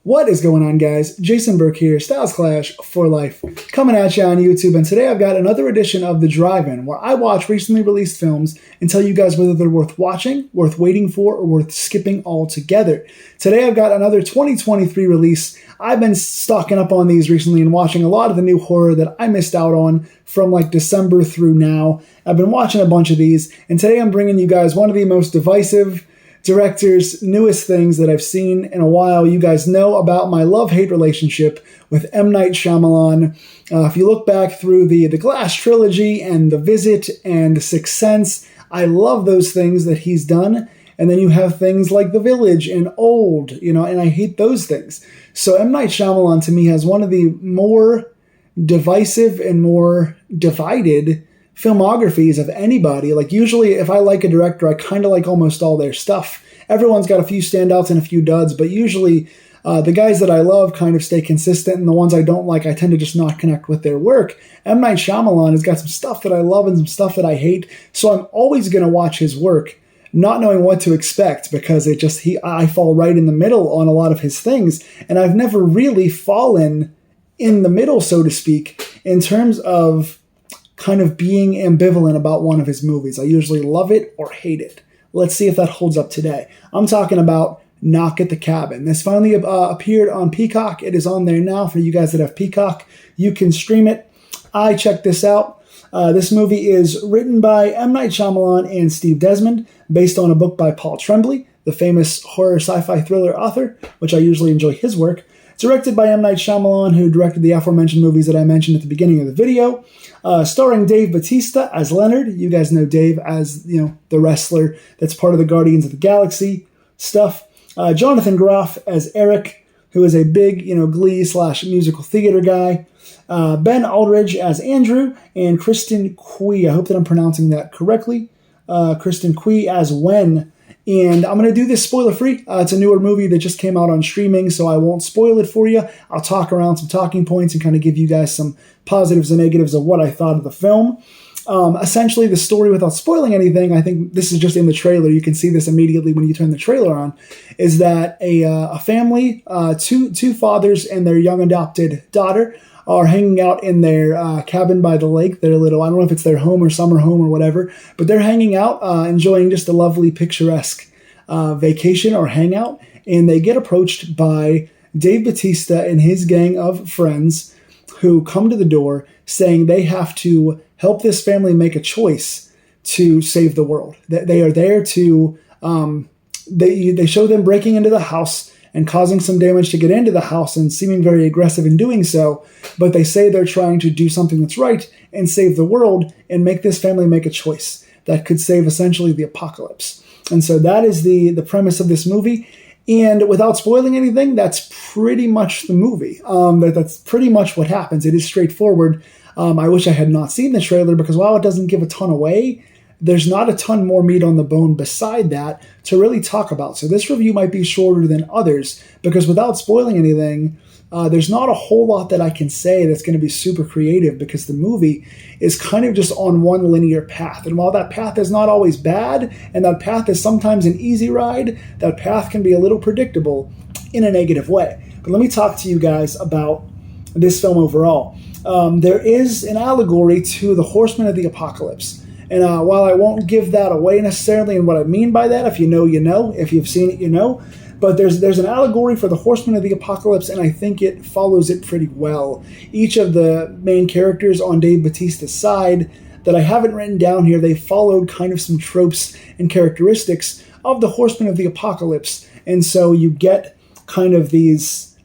What is going on, guys? Jason Burke here, Styles Clash for Life, coming at you on YouTube. And today I've got another edition of The Drive-In, where I watch recently released films and tell you guys whether they're worth watching, worth waiting for, or worth skipping altogether. Today I've got another 2023 release. I've been stocking up on these recently and watching a lot of the new horror that I missed out on from like December through now. I've been watching a bunch of these, and today I'm bringing you guys one of the most divisive director's newest things that I've seen in a while. You guys know about my love-hate relationship with M. Night Shyamalan. If you look back through the Glass trilogy and The Visit and The Sixth Sense, I love those things that he's done. And then you have things like The Village and Old, and I hate those things. So M. Night Shyamalan to me has one of the more divisive and more divided filmographies of anybody. Like usually if I like a director, I kind of like almost all their stuff. Everyone's got a few standouts and a few duds, but usually the guys that I love kind of stay consistent, and the ones I don't like, I tend to just not connect with their work. M. Night Shyamalan has got some stuff that I love and some stuff that I hate, so I'm always going to watch his work, not knowing what to expect, because I fall right in the middle on a lot of his things, and I've never really fallen in the middle, so to speak, in terms of kind of being ambivalent about one of his movies. I usually love it or hate it. Let's see if that holds up today. I'm talking about Knock at the Cabin. This finally appeared on Peacock. It is on there now for you guys that have Peacock. You can stream it. I checked this out. This movie is written by M. Night Shyamalan and Steve Desmond, based on a book by Paul Tremblay, the famous horror sci-fi thriller author, which I usually enjoy his work. Directed by M. Night Shyamalan, who directed the aforementioned movies that I mentioned at the beginning of the video. Starring Dave Bautista as Leonard. You guys know Dave as, the wrestler that's part of the Guardians of the Galaxy stuff. Jonathan Groff as Eric, who is a big, Glee/musical theater guy. Ben Aldridge as Andrew, and Kristen Cui, I hope that I'm pronouncing that correctly. Kristen Cui as Wen. And I'm going to do this spoiler-free. It's a newer movie that just came out on streaming, so I won't spoil it for you. I'll talk around some talking points and kind of give you guys some positives and negatives of what I thought of the film. Essentially, the story, without spoiling anything, I think this is just in the trailer. You can see this immediately when you turn the trailer on, is that a family, two fathers and their young adopted daughter, are hanging out in their cabin by the lake. Their little, I don't know if it's their home or summer home or whatever, but they're hanging out, enjoying just a lovely picturesque vacation or hangout. And they get approached by Dave Bautista and his gang of friends who come to the door saying they have to help this family make a choice to save the world. They are there to, they show them breaking into the house and causing some damage to get into the house and seeming very aggressive in doing so, but they say they're trying to do something that's right and save the world and make this family make a choice that could save essentially the apocalypse. And so that is the premise of this movie. And without spoiling anything, that's pretty much the movie. That's pretty much what happens. It is straightforward. I wish I had not seen the trailer because while it doesn't give a ton away, there's not a ton more meat on the bone beside that to really talk about. So this review might be shorter than others because without spoiling anything, there's not a whole lot that I can say that's going to be super creative because the movie is kind of just on one linear path. And while that path is not always bad, and that path is sometimes an easy ride, that path can be a little predictable in a negative way. But let me talk to you guys about this film overall. There is an allegory to the Horsemen of the Apocalypse. And while I won't give that away necessarily, and what I mean by that, if you know, you know. If you've seen it, you know. But there's an allegory for the Horsemen of the Apocalypse, and I think it follows it pretty well. Each of the main characters on Dave Bautista's side that I haven't written down here, they followed kind of some tropes and characteristics of the Horsemen of the Apocalypse. And so you get kind of these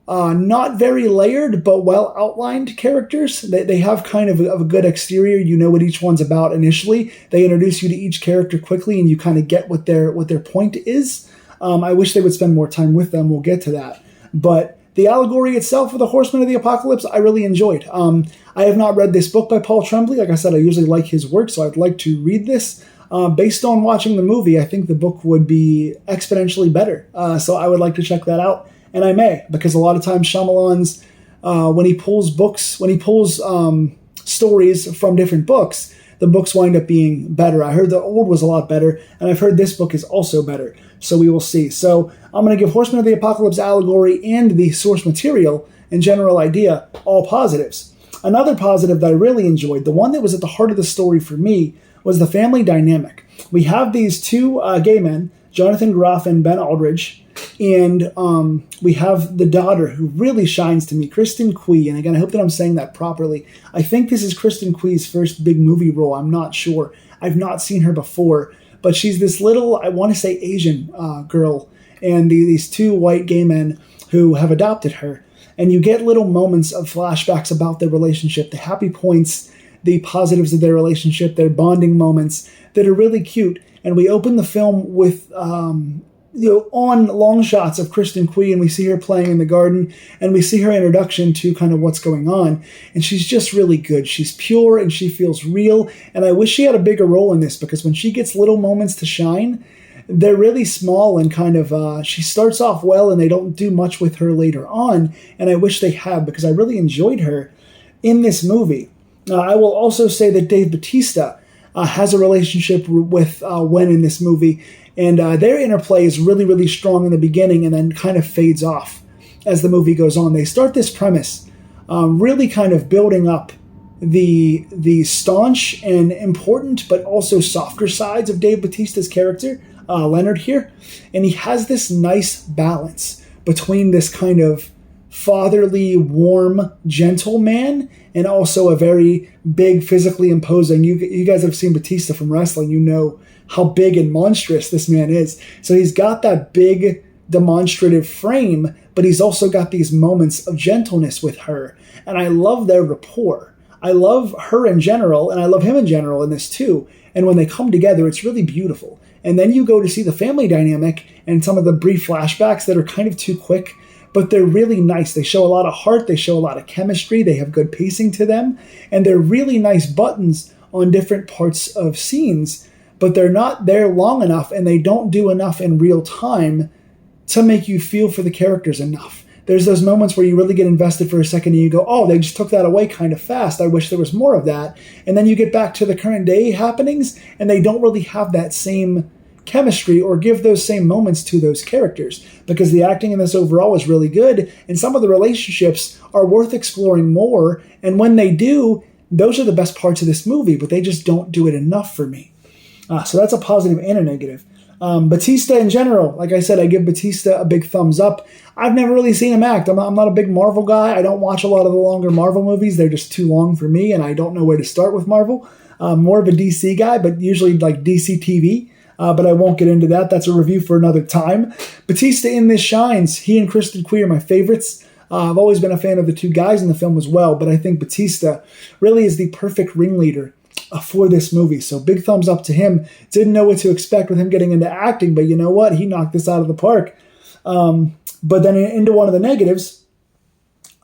not very layered, but well-outlined characters. They have kind of a good exterior. You know what each one's about initially. They introduce you to each character quickly, and you kind of get what their point is. I wish they would spend more time with them. We'll get to that. But the allegory itself for the Horsemen of the Apocalypse, I really enjoyed. I have not read this book by Paul Tremblay. Like I said, I usually like his work, so I'd like to read this. Based on watching the movie, I think the book would be exponentially better. So I would like to check that out. And I may, because a lot of times Shyamalan's, when he pulls stories from different books, the books wind up being better. I heard the old was a lot better, and I've heard this book is also better. So we will see. So I'm going to give Horsemen of the Apocalypse allegory and the source material and general idea all positives. Another positive that I really enjoyed, the one that was at the heart of the story for me, was the family dynamic. We have these two gay men, Jonathan Groff and Ben Aldridge, and we have the daughter who really shines to me, Kristen Cui. And again, I hope that I'm saying that properly. I think this is Kristen Cui's first big movie role. I'm not sure. I've not seen her before, but she's this little, I want to say Asian girl, and these two white gay men who have adopted her. And you get little moments of flashbacks about their relationship, the happy points, the positives of their relationship, their bonding moments that are really cute. And we open the film with, on long shots of Kristen Cui, and we see her playing in the garden, and we see her introduction to kind of what's going on. And she's just really good. She's pure and she feels real. And I wish she had a bigger role in this, because when she gets little moments to shine, they're really small and kind of, she starts off well and they don't do much with her later on. And I wish they had, because I really enjoyed her in this movie. I will also say that Dave Bautista has a relationship with Wen in this movie. And their interplay is really, really strong in the beginning and then kind of fades off as the movie goes on. They start this premise really kind of building up the staunch and important but also softer sides of Dave Bautista's character, Leonard here. And he has this nice balance between this kind of fatherly, warm, gentle man and also a very big, physically imposing. You guys have seen Bautista from wrestling. You know how big and monstrous this man is. So he's got that big, demonstrative frame, but he's also got these moments of gentleness with her. And I love their rapport. I love her in general, and I love him in general in this too. And when they come together, it's really beautiful. And then you go to see the family dynamic and some of the brief flashbacks that are kind of too quick, but they're really nice. They show a lot of heart. They show a lot of chemistry. They have good pacing to them. And they're really nice buttons on different parts of scenes, but they're not there long enough, and they don't do enough in real time to make you feel for the characters enough. There's those moments where you really get invested for a second and you go, oh, they just took that away kind of fast. I wish there was more of that. And then you get back to the current day happenings and they don't really have that same chemistry or give those same moments to those characters, because the acting in this overall is really good and some of the relationships are worth exploring more. And when they do, those are the best parts of this movie, but they just don't do it enough for me. So that's a positive and a negative. Bautista in general, like I said, I give Bautista a big thumbs up. I've never really seen him act. I'm not a big Marvel guy. I don't watch a lot of the longer Marvel movies. They're just too long for me, and I don't know where to start with Marvel. More of a DC guy, but usually like DC TV. But I won't get into that. That's a review for another time. Bautista in this shines. He and Kristen Cui are my favorites. I've always been a fan of the two guys in the film as well, but I think Bautista really is the perfect ringleader for this movie. So big thumbs up to him. Didn't know what to expect with him getting into acting, but you know what? He knocked this out of the park. But then into one of the negatives,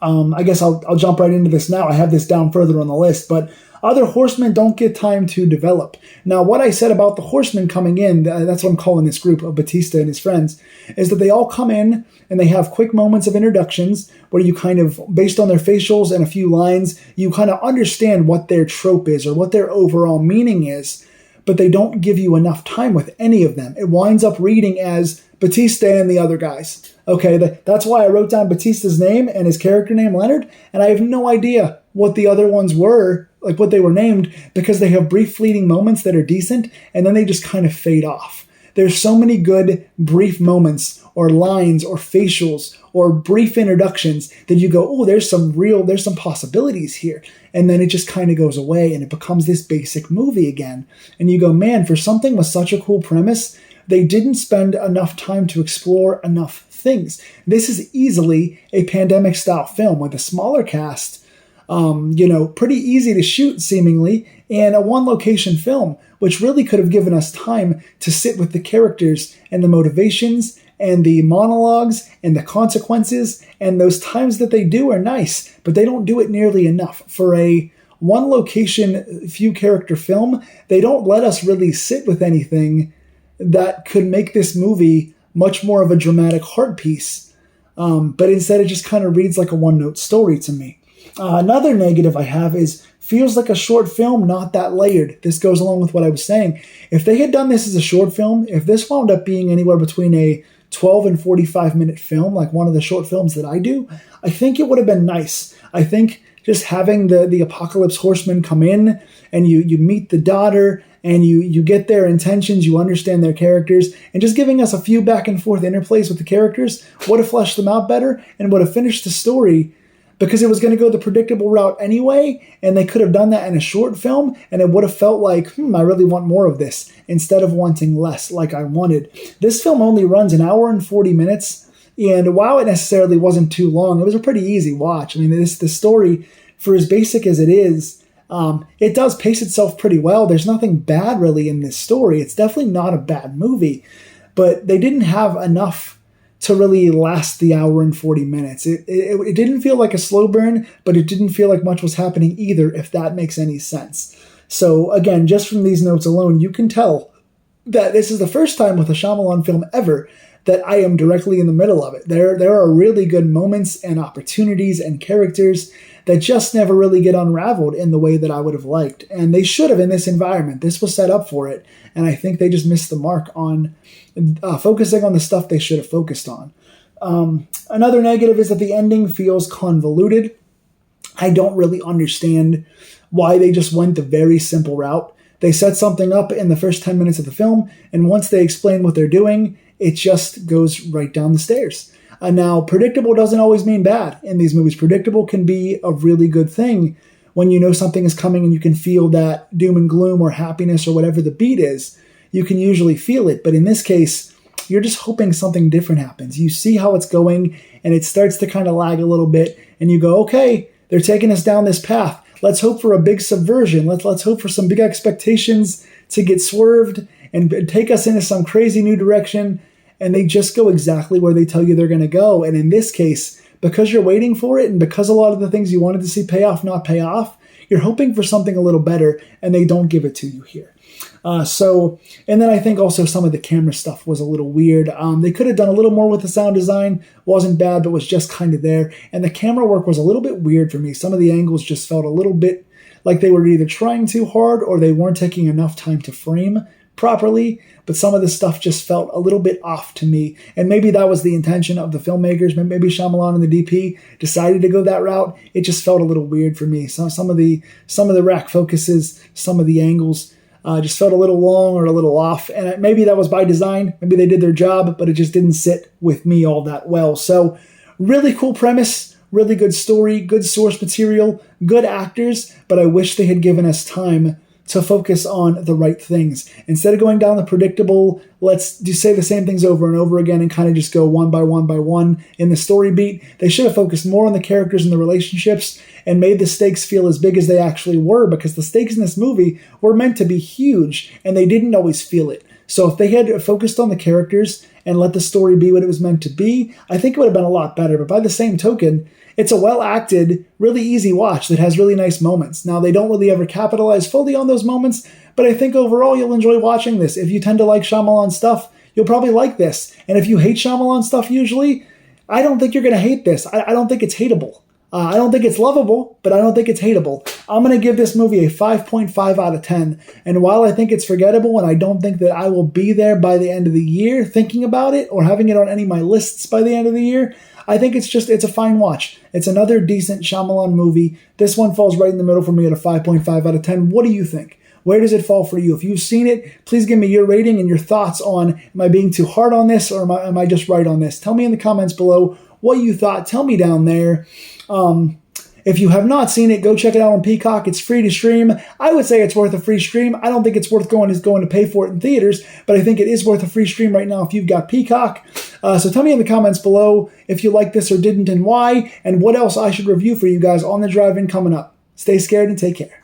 I guess I'll jump right into this now. I have this down further on the list, but other horsemen don't get time to develop. Now, what I said about the horsemen coming in, that's what I'm calling this group of Bautista and his friends, is that they all come in and they have quick moments of introductions where you kind of, based on their facials and a few lines, you kind of understand what their trope is or what their overall meaning is, but they don't give you enough time with any of them. It winds up reading as Bautista and the other guys. Okay, that's why I wrote down Bautista's name and his character name, Leonard, and I have no idea what the other ones were, like what they were named, because they have brief fleeting moments that are decent, and then they just kind of fade off. There's so many good brief moments or lines or facials or brief introductions that you go, oh, there's some possibilities here. And then it just kind of goes away and it becomes this basic movie again. And you go, man, for something with such a cool premise, they didn't spend enough time to explore enough things. This is easily a pandemic style film with a smaller cast, pretty easy to shoot seemingly, and a one location film, which really could have given us time to sit with the characters and the motivations and the monologues and the consequences, and those times that they do are nice, but they don't do it nearly enough. For a one location, few character film, they don't let us really sit with anything that could make this movie much more of a dramatic heart piece, but instead it just kind of reads like a one-note story to me. Another negative I have is feels like a short film, not that layered. This goes along with what I was saying. If they had done this as a short film, if this wound up being anywhere between a 12 and 45-minute film, like one of the short films that I do, I think it would have been nice. I think just having the Apocalypse Horsemen come in and you meet the daughter and you get their intentions, you understand their characters, and just giving us a few back and forth interplays with the characters would have fleshed them out better and would have finished the story, because it was going to go the predictable route anyway, and they could have done that in a short film, and it would have felt like, I really want more of this, instead of wanting less like I wanted. This film only runs an hour and 40 minutes, and while it necessarily wasn't too long, it was a pretty easy watch. I mean, the story, for as basic as it is, it does pace itself pretty well. There's nothing bad really in this story. It's definitely not a bad movie, but they didn't have enough to really last the hour and 40 minutes. It didn't feel like a slow burn, but it didn't feel like much was happening either, if that makes any sense. So again, just from these notes alone, you can tell that this is the first time with a Shyamalan film ever that I am directly in the middle of it. There are really good moments and opportunities and characters that just never really get unraveled in the way that I would have liked. And they should have in this environment. This was set up for it. And I think they just missed the mark on focusing on the stuff they should have focused on. Another negative is that the ending feels convoluted. I don't really understand why they just went the very simple route. They set something up in the first 10 minutes of the film, and once they explain what they're doing, it just goes right down the stairs. Now, predictable doesn't always mean bad in these movies. Predictable can be a really good thing when you know something is coming and you can feel that doom and gloom or happiness or whatever the beat is. You can usually feel it. But in this case, you're just hoping something different happens. You see how it's going and it starts to kind of lag a little bit and you go, okay, they're taking us down this path. Let's hope for a big subversion. Let's hope for some big expectations to get swerved and take us into some crazy new direction. And they just go exactly where they tell you they're going to go. And in this case, because you're waiting for it and because a lot of the things you wanted to see pay off not pay off, you're hoping for something a little better, and they don't give it to you here. And then I think also some of the camera stuff was a little weird. They could have done a little more with the sound design. Wasn't bad, but was just kind of there. And the camera work was a little bit weird for me. Some of the angles just felt a little bit like they were either trying too hard or they weren't taking enough time to frame properly. But some of the stuff just felt a little bit off to me. And maybe that was the intention of the filmmakers. Maybe Shyamalan and the DP decided to go that route. It just felt a little weird for me. Some of the rack focuses, some of the angles just felt a little long or a little off. And maybe that was by design. Maybe they did their job, but it just didn't sit with me all that well. So really cool premise, really good story, good source material, good actors, but I wish they had given us time to focus on the right things. Instead of going down the predictable, let's just say the same things over and over again and kind of just go one by one by one in the story beat, they should have focused more on the characters and the relationships and made the stakes feel as big as they actually were, because the stakes in this movie were meant to be huge and they didn't always feel it. So if they had focused on the characters and let the story be what it was meant to be, I think it would have been a lot better. But by the same token, it's a well-acted, really easy watch that has really nice moments. Now, they don't really ever capitalize fully on those moments, but I think overall you'll enjoy watching this. If you tend to like Shyamalan stuff, you'll probably like this. And if you hate Shyamalan stuff usually, I don't think you're going to hate this. I don't think it's hateable. I don't think it's lovable, but I don't think it's hateable. I'm going to give this movie a 5.5 out of 10. And while I think it's forgettable and I don't think that I will be there by the end of the year thinking about it or having it on any of my lists by the end of the year, I think it's a fine watch. It's another decent Shyamalan movie. This one falls right in the middle for me at a 5.5 out of 10. What do you think? Where does it fall for you? If you've seen it, please give me your rating and your thoughts on, am I being too hard on this or am I just right on this? Tell me in the comments below what you thought. Tell me down there. If you have not seen it, go check it out on Peacock. It's free to stream. I would say it's worth a free stream. I don't think it's worth going to pay for it in theaters, but I think it is worth a free stream right now if you've got Peacock. So tell me in the comments below if you liked this or didn't and why, and what else I should review for you guys on the drive-in coming up. Stay scared and take care.